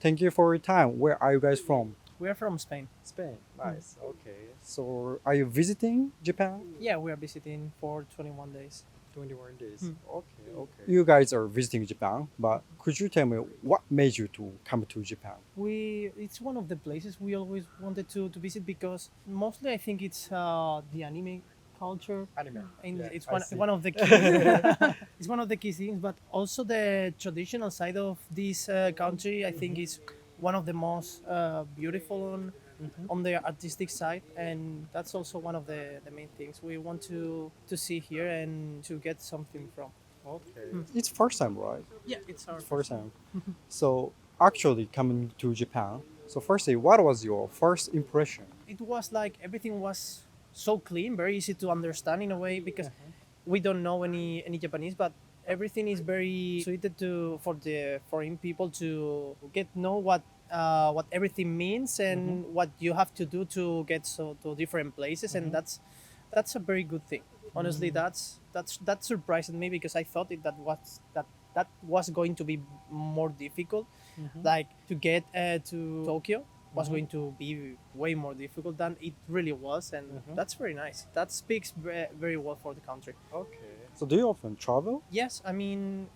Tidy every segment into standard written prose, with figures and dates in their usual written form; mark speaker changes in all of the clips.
Speaker 1: Thank you for your time. Where are you guys from?
Speaker 2: We are from Spain.
Speaker 1: Spain. Nice. Okay. So, are you visiting Japan?
Speaker 2: Yeah, we are visiting for 21 days.
Speaker 1: 21 days.
Speaker 2: Hmm.
Speaker 1: Okay. Okay. You guys are visiting Japan, but could you tell me what made you to come to Japan?
Speaker 2: It's one of the places we always wanted to visit because mostly I think it's the anime culture.
Speaker 1: Anime.
Speaker 2: And
Speaker 1: Yeah,
Speaker 2: it's
Speaker 1: I see.
Speaker 2: one of the key it's one of the key things, but also the traditional side of this country I think is one of the most beautiful on the artistic side, and that's also one of the main things we want to see here and to get something from.
Speaker 1: Okay. It's first time, right?
Speaker 2: Yeah, it's our
Speaker 1: First time. So, actually coming to Japan. So, firstly, what was your first impression?
Speaker 2: It was like everything was so clean, very easy to understand in a way because we don't know any Japanese, but everything is very suited to for the foreign people to get know what everything means and what you have to do to get to different places, and that's a very good thing. Honestly, that surprised me because I thought that was going to be more difficult, like to get to Tokyo was going to be way more difficult than it really was, and that's very nice. That speaks very well for the country.
Speaker 1: Okay. So, do you often travel?
Speaker 2: Yes, I mean,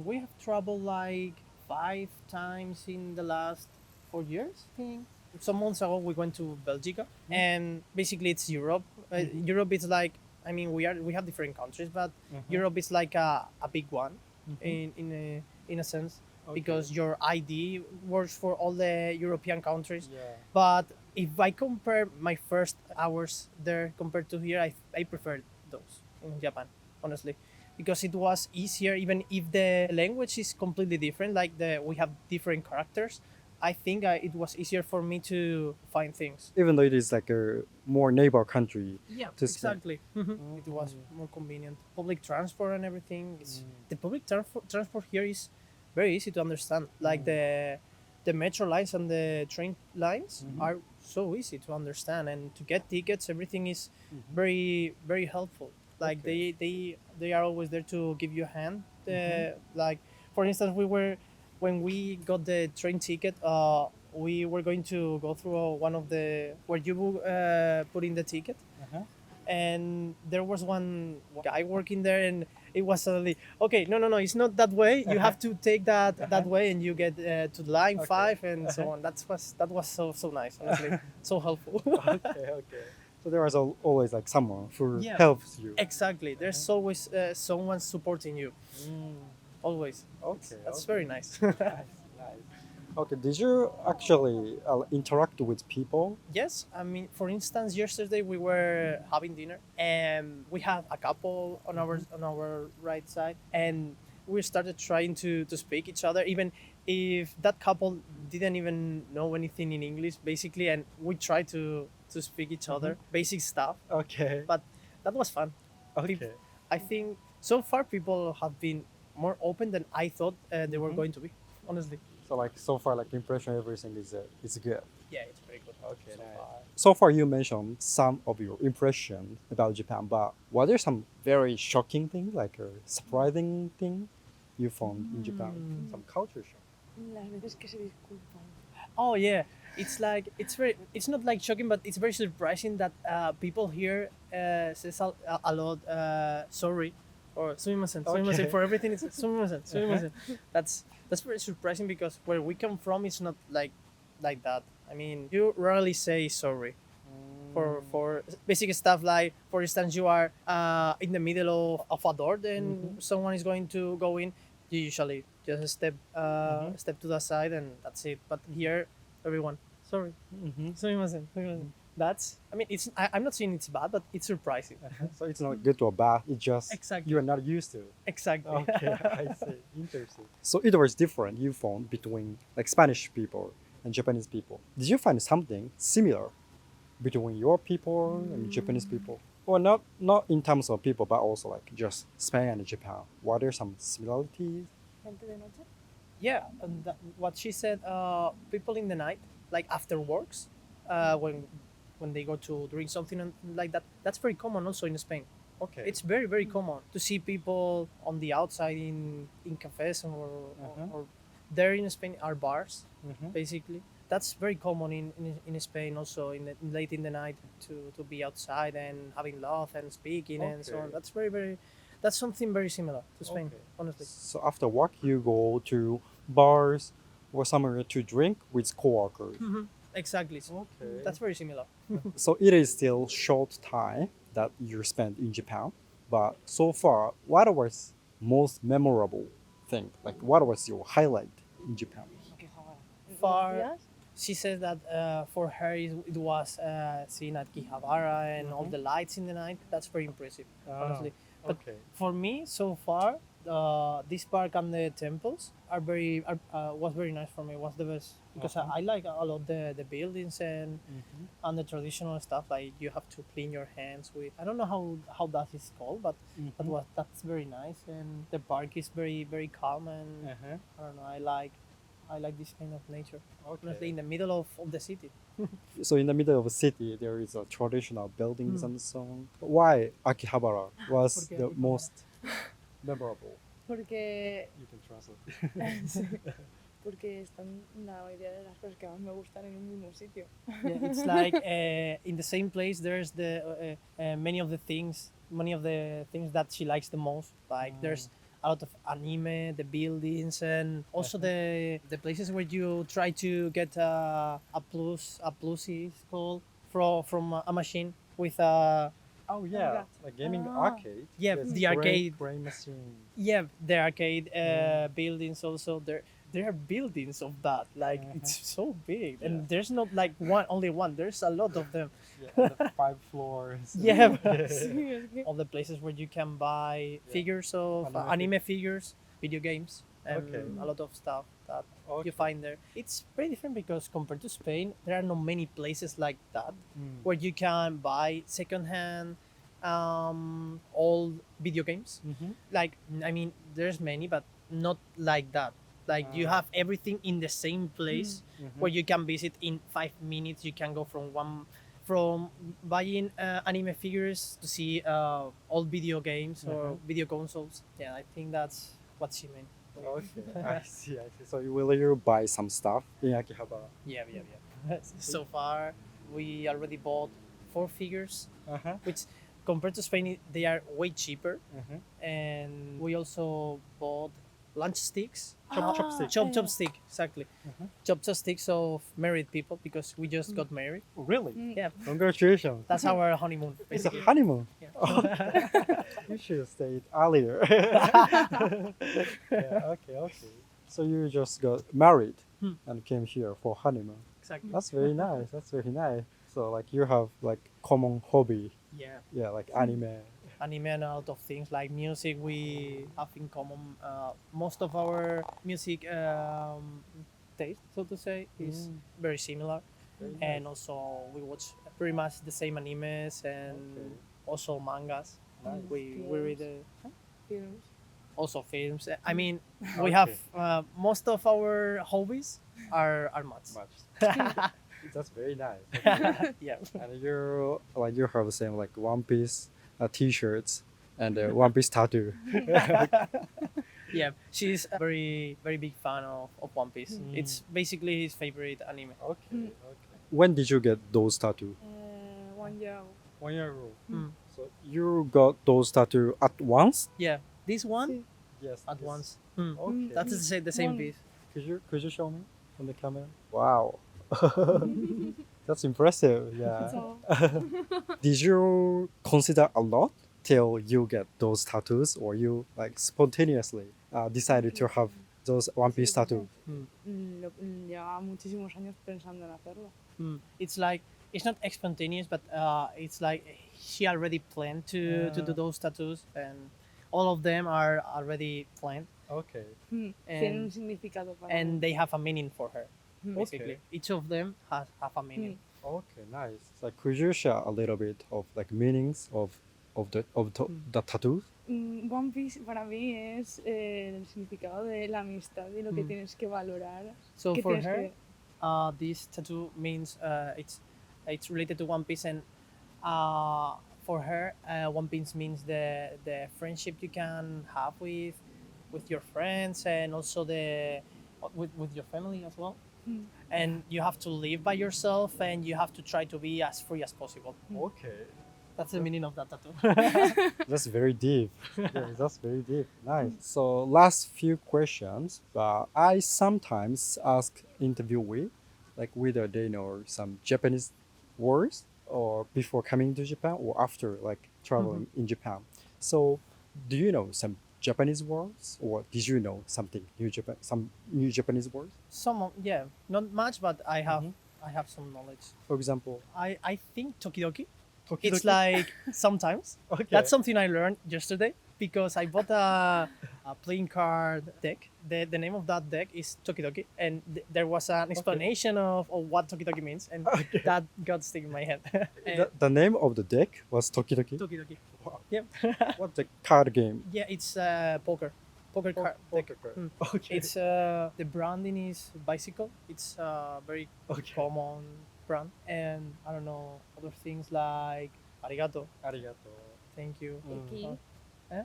Speaker 2: we have traveled like 5 times in the last 4 years, I think. Some months ago, we went to Belgica, and basically it's Europe. Europe is like, I mean, we have different countries, but Europe is like a big one in a sense.
Speaker 1: Okay.
Speaker 2: Because your ID works for all the European countries.
Speaker 1: Yeah.
Speaker 2: But if I compare my first hours there compared to here, I prefer those in Japan, honestly, because it was easier. Even if the language is completely different, like we have different characters, I think it was easier for me to find things.
Speaker 1: Even though it is like a more neighbor country.
Speaker 2: Yeah,
Speaker 1: To Spain.
Speaker 2: exactly. It was more convenient. Public transport and everything. The public transport here is very easy to understand. Like the metro lines and the train lines are so easy to understand, and to get tickets, everything is very very helpful. Like
Speaker 1: Okay.
Speaker 2: they are always there to give you a hand. Like for instance, when we got the train ticket, we were going to go through one of the where you put in the ticket, and there was one guy working there, and it was suddenly okay, no, it's not that way, you have to take that way, and you get to line
Speaker 1: Okay.
Speaker 2: 5 and so on. That was so nice, honestly. So helpful.
Speaker 1: Okay. So there was always like someone who
Speaker 2: Yeah.
Speaker 1: helps you.
Speaker 2: Exactly, there's always someone supporting you, always.
Speaker 1: Okay.
Speaker 2: That's very nice.
Speaker 1: Nice. Okay. Did you actually interact with people?
Speaker 2: Yes, I mean, for instance, yesterday we were having dinner, and we have a couple on our right side, and we started trying to speak each other, even if that couple didn't even know anything in English, basically, and we tried to speak each other basic stuff,
Speaker 1: Okay.
Speaker 2: but that was fun.
Speaker 1: Okay.
Speaker 2: I think so far people have been more open than I thought they were going to be, honestly.
Speaker 1: So like so far like impression everything is good.
Speaker 2: Yeah, it's very good.
Speaker 1: Okay,
Speaker 2: so
Speaker 1: nice.
Speaker 2: far.
Speaker 1: So far you mentioned some of your impressions about Japan, but were there some very shocking thing, like a surprising thing you found in Japan? Some culture shock.
Speaker 3: Las veces que se disculpan.
Speaker 2: Oh yeah, it's not like shocking, but it's very surprising that people here says a lot sorry or sumimasen,
Speaker 1: Okay.
Speaker 2: for everything. It's sumimasen. That's very surprising because where we come from, it's not like that. I mean, you rarely say sorry for basic stuff, like for instance you are in the middle of a door, then someone is going to go in, you usually just step to the side and that's it. But here everyone sorry, sumimasen. That's, I mean, I'm not saying it's bad, but it's surprising.
Speaker 1: So it's not good or bad. It's just
Speaker 2: Exactly.
Speaker 1: you are not used to.
Speaker 2: Exactly.
Speaker 1: Okay, I see. Interesting. So it was different you found between like Spanish people and Japanese people. Did you find something similar between your people and Japanese people? Or not in terms of people, but also like just Spain and Japan. Were there some similarities?
Speaker 3: Gente de noche.
Speaker 2: Yeah, and what she said, people in the night, like after works, when they go to drink something and like that, that's very common also in Spain.
Speaker 1: Okay.
Speaker 2: It's very very common to see people on the outside in cafes or there in Spain are bars,
Speaker 1: Mm-hmm.
Speaker 2: basically. That's very common in Spain also late in the night to be outside and having laugh and speaking and so on.
Speaker 1: Okay.
Speaker 2: That's that's something very similar to Spain,
Speaker 1: Okay.
Speaker 2: honestly.
Speaker 1: So after work, you go to bars or somewhere to drink with coworkers.
Speaker 2: Exactly. So
Speaker 1: Okay.
Speaker 2: that's very similar.
Speaker 1: So it is still short time that you spent in Japan, but so far, what was most memorable thing? Like, what was your highlight in Japan?
Speaker 2: Far-
Speaker 3: ¿Días?
Speaker 2: She says that for her it was seeing at Kihabara and all the lights in the night. That's very impressive, honestly. But
Speaker 1: okay.
Speaker 2: for me, so far, this park and the temples was very nice for me. Was the best because I like a lot the buildings and the traditional stuff. Like you have to clean your hands with. I don't know how that is called, but that's very nice. And the park is very calm and I don't know. I like this kind of nature. Honestly, in the middle of the city.
Speaker 1: So in the middle of a city, there is a traditional buildings and so on. Why Akihabara was
Speaker 2: ¿Por qué
Speaker 1: the
Speaker 2: Akihabara?
Speaker 1: most memorable?
Speaker 3: Porque,
Speaker 1: You can translate.
Speaker 3: sí, porque están la mayoría de las cosas que más me gustan en un mismo sitio.
Speaker 2: Yeah, it's like in the same place. There's the many of the things that she likes the most. Like there's a lot of anime, the buildings, and also the places where you try to get a plushie is called from a machine with a
Speaker 1: Oh yeah,
Speaker 3: God.
Speaker 1: like gaming
Speaker 3: Ah.
Speaker 1: arcade.
Speaker 2: Yeah,
Speaker 1: Yes,
Speaker 2: the arcade.
Speaker 1: brain machine.
Speaker 2: yeah the arcade buildings also there are buildings of that like it's so big and there's not like only one, there's a lot of them.
Speaker 1: Yeah, and the 5 floors.
Speaker 2: Yeah.
Speaker 3: Sí, es que
Speaker 2: All the places where you can buy figures of
Speaker 1: Anime
Speaker 2: anime figures, video games, and
Speaker 1: Okay.
Speaker 2: a lot of stuff that
Speaker 1: Okay.
Speaker 2: you find there. It's very different because compared to Spain, there are not many places like that
Speaker 1: Mm.
Speaker 2: where you can buy secondhand old video games.
Speaker 1: Mhm.
Speaker 2: Like, I mean, there's many, but not like that. Like you have everything in the same place where you can visit in 5 minutes. You can go from buying anime figures to see old video games or video consoles. Yeah, I think that's what she meant.
Speaker 1: Okay, I see. So will you buy some stuff in Akihabara?
Speaker 2: Yeah. So far, we already bought 4 figures,
Speaker 1: Uh-huh.
Speaker 2: which compared to Spain, they are way cheaper.
Speaker 1: Uh-huh.
Speaker 2: And we also bought lunch sticks.
Speaker 1: Chopstick.
Speaker 2: Chopstick, exactly. Chopsticks of married people because we just got married.
Speaker 1: Really?
Speaker 2: Yeah,
Speaker 1: Congratulations.
Speaker 2: that's our honeymoon,
Speaker 1: It's a
Speaker 2: basically.
Speaker 1: honeymoon.
Speaker 2: Yeah.
Speaker 1: You should have stayed earlier. Yeah, okay. So you just got married and came here for honeymoon.
Speaker 2: Exactly.
Speaker 1: That's very nice. So like you have like common hobby.
Speaker 2: Yeah.
Speaker 1: Yeah, like anime.
Speaker 2: Anime and a lot of things like music we have in common. Most of our music taste, so to say, is very similar.
Speaker 1: Very
Speaker 2: And also we watch pretty much the same animes and also mangas.
Speaker 1: Nice.
Speaker 2: We read
Speaker 3: films.
Speaker 2: also films. I mean, we have most of our hobbies are much.
Speaker 1: That's very nice.
Speaker 2: Yeah.
Speaker 1: And you have the same like One Piece t-shirts and One Piece tattoo.
Speaker 2: Yeah, she's a very big fan of One Piece. It's basically his favorite anime.
Speaker 1: Okay. When did you get those tattoos?
Speaker 3: 1 year ago.
Speaker 1: 1 year ago.
Speaker 2: Mm.
Speaker 1: So you got those tattoos at once?
Speaker 2: Yeah, this one
Speaker 1: Yes.
Speaker 2: at once. Mm.
Speaker 1: Okay.
Speaker 2: That's the same
Speaker 3: One.
Speaker 2: piece.
Speaker 1: Could you show me on the camera? Wow. That's impressive. Yeah.
Speaker 3: So,
Speaker 1: Did you consider a lot till you get those tattoos, or you like spontaneously decided to have those One Piece tattoos?
Speaker 3: llevaba muchísimos años pensando en hacerlo.
Speaker 2: It's like it's not spontaneous, but it's like she already planned to do those tattoos, and all of them are already planned,
Speaker 1: Okay.
Speaker 3: Tiene un significado para
Speaker 2: and
Speaker 3: mí.
Speaker 2: they have a meaning for her. Basically,
Speaker 1: Okay.
Speaker 2: each of them have a meaning.
Speaker 1: Okay, nice. So could you share a little bit of like meanings of the tattoos?
Speaker 3: One Piece para mí es el significado de la amistad y lo que tienes que valorar.
Speaker 2: So
Speaker 3: que
Speaker 2: for
Speaker 3: tienes
Speaker 2: her,
Speaker 3: que-
Speaker 2: this tattoo means it's related to One Piece, and for her, One Piece means the friendship you can have with your friends, and also the with your family as well.
Speaker 3: Mm.
Speaker 2: And you have to live by yourself, and you have to try to be as free as possible.
Speaker 1: Okay.
Speaker 2: That's the meaning of that tattoo.
Speaker 1: That's very deep. Yeah, that's very deep. Nice. So last few questions. I sometimes ask interviewee, like whether they know some Japanese words or before coming to Japan or after like traveling in Japan. So do you know some Japanese words or did you know something some new Japanese words?
Speaker 2: Yeah, not much, but I have some knowledge.
Speaker 1: For example,
Speaker 2: I think tokidoki.
Speaker 1: Tokidoki?
Speaker 2: It's like sometimes.
Speaker 1: Okay.
Speaker 2: That's something I learned yesterday because I bought a playing card deck. The name of that deck is tokidoki, and there was an explanation of what tokidoki means, and
Speaker 1: Okay.
Speaker 2: that got stuck in my head. And
Speaker 1: the name of the deck was Tokidoki.
Speaker 2: tokidoki.
Speaker 1: Wow.
Speaker 2: Yep.
Speaker 1: What's the card game?
Speaker 2: Yeah, it's poker card deck.
Speaker 1: Poker card.
Speaker 2: Mm.
Speaker 1: Okay.
Speaker 2: It's the branding is bicycle. It's a very
Speaker 1: Okay.
Speaker 2: common brand, and I don't know other things like arigato,
Speaker 1: Arigato.
Speaker 2: thank you.
Speaker 3: Eki.
Speaker 2: Eh?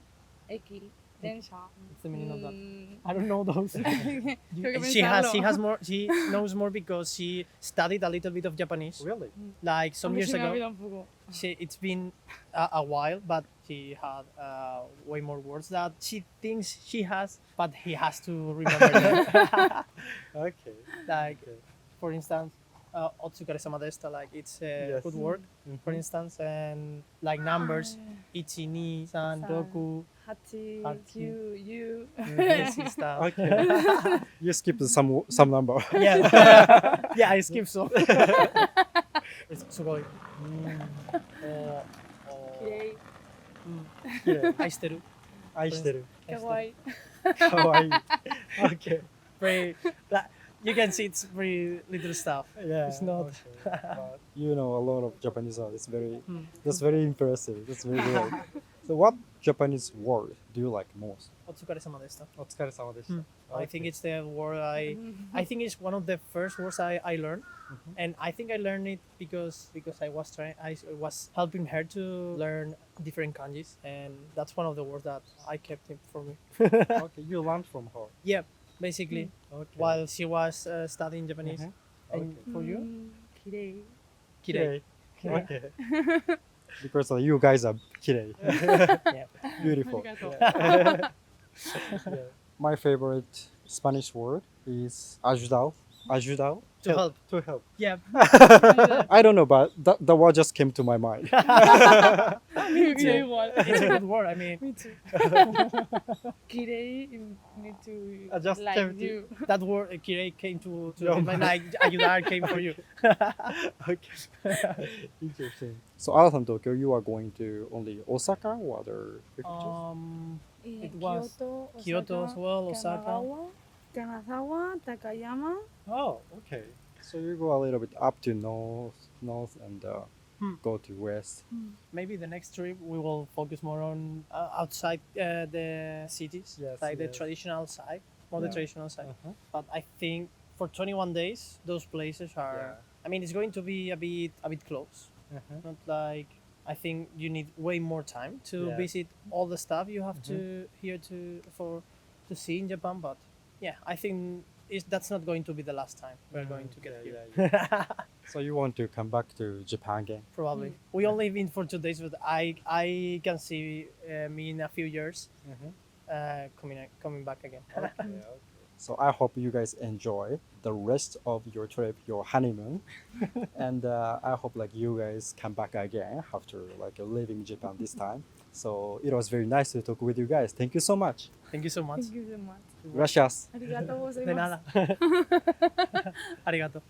Speaker 3: Eki. Densha.
Speaker 2: What's the meaning of that?
Speaker 3: Mm.
Speaker 2: I don't know those.
Speaker 3: Tengo que
Speaker 2: She
Speaker 3: pensarlo.
Speaker 2: has more. She knows more because she studied a little bit of Japanese.
Speaker 1: Really?
Speaker 2: Like some
Speaker 3: A mí
Speaker 2: years
Speaker 3: se me
Speaker 2: ago.
Speaker 3: olvida un poco.
Speaker 2: It's been a while, but she had way more words that she thinks she has, but he has to remember them.
Speaker 1: Okay.
Speaker 2: Like,
Speaker 1: Okay.
Speaker 2: for instance, otsukare-sama deshita, like it's
Speaker 1: Yes.
Speaker 2: good work, for instance, and like numbers, ichi, ni, san, roku,
Speaker 3: Hachi.
Speaker 2: Hachi.
Speaker 3: You.
Speaker 2: this and stuff.
Speaker 1: Okay. You skipped some number.
Speaker 2: Yeah, yeah, I skipped some. It's すごい。
Speaker 3: Kirei.
Speaker 1: 綺麗。
Speaker 2: 愛してる。
Speaker 1: 愛してる。
Speaker 3: かわいい。
Speaker 1: かわいい。Okay.
Speaker 2: Very, like, you can see it's very little stuff.
Speaker 1: Yeah.
Speaker 2: It's not.
Speaker 1: Okay. But you know a lot of Japanese words.
Speaker 2: Hmm.
Speaker 1: That's very impressive. That's very great. So what Japanese word do you like most?
Speaker 2: お疲れ様でした。
Speaker 1: お疲れ様でした。
Speaker 2: I think it's the word I think it's one of the first words I learned, and I think I learned it because I was helping her to learn different kanjis, and that's one of the words that I kept it for me.
Speaker 1: Okay, you learned from her.
Speaker 2: Yeah, basically
Speaker 1: Okay.
Speaker 2: while she was studying Japanese.
Speaker 1: Mhm.
Speaker 2: And for you,
Speaker 3: きれい。
Speaker 2: kirei.
Speaker 1: Kirei. Okay. Because you guys are 綺麗
Speaker 2: Yeah.
Speaker 1: Beautiful.
Speaker 3: ありがとう。
Speaker 1: Yeah. My favorite Spanish word is ayudar. Ayudar.
Speaker 2: To help.
Speaker 1: To help.
Speaker 2: Yeah.
Speaker 1: I don't know, but the word just came to my mind.
Speaker 3: Me too. Igual.
Speaker 2: It's a good word. I mean,
Speaker 3: Me too. きれい need to
Speaker 1: I just
Speaker 3: like
Speaker 1: came to-
Speaker 3: you.
Speaker 2: that word kirei came to
Speaker 1: Your
Speaker 2: my like ayudar came for you.
Speaker 1: Okay. Interesting. So, Araさん、東京, you are going to only Osaka or other prefectures?
Speaker 2: It was
Speaker 3: Kyoto,
Speaker 2: Kyoto as well, Osaka.
Speaker 3: Kanazawa, Takayama.
Speaker 1: Oh, okay. So you go a little bit up to north and go to west.
Speaker 2: Maybe the next trip we will focus more on outside the cities,
Speaker 1: Yes,
Speaker 2: like the
Speaker 1: yes.
Speaker 2: traditional side, more the
Speaker 1: Yeah.
Speaker 2: traditional side.
Speaker 1: Uh-huh.
Speaker 2: But I think for 21 days, those places are.
Speaker 1: Yeah.
Speaker 2: I mean, it's going to be a bit close.
Speaker 1: Uh-huh.
Speaker 2: Not like I think you need way more time to
Speaker 1: Yeah.
Speaker 2: visit all the stuff you have to see in Japan. But yeah, I think that's not going to be the last time we're going to get here.
Speaker 1: Yeah. So you want to come back to Japan again?
Speaker 2: Probably. We only been for 2 days, but I can see me in a few years coming back again.
Speaker 1: Okay. So I hope you guys enjoy the rest of your trip, your honeymoon, and I hope like you guys come back again after like leaving Japan this time. So it was very nice to talk with you guys. Thank you so much.
Speaker 2: Thank you so much.
Speaker 3: Thank you so much.
Speaker 1: Gracias.
Speaker 3: ありがとうござい
Speaker 2: で
Speaker 3: ます。
Speaker 2: nada. ありがとう。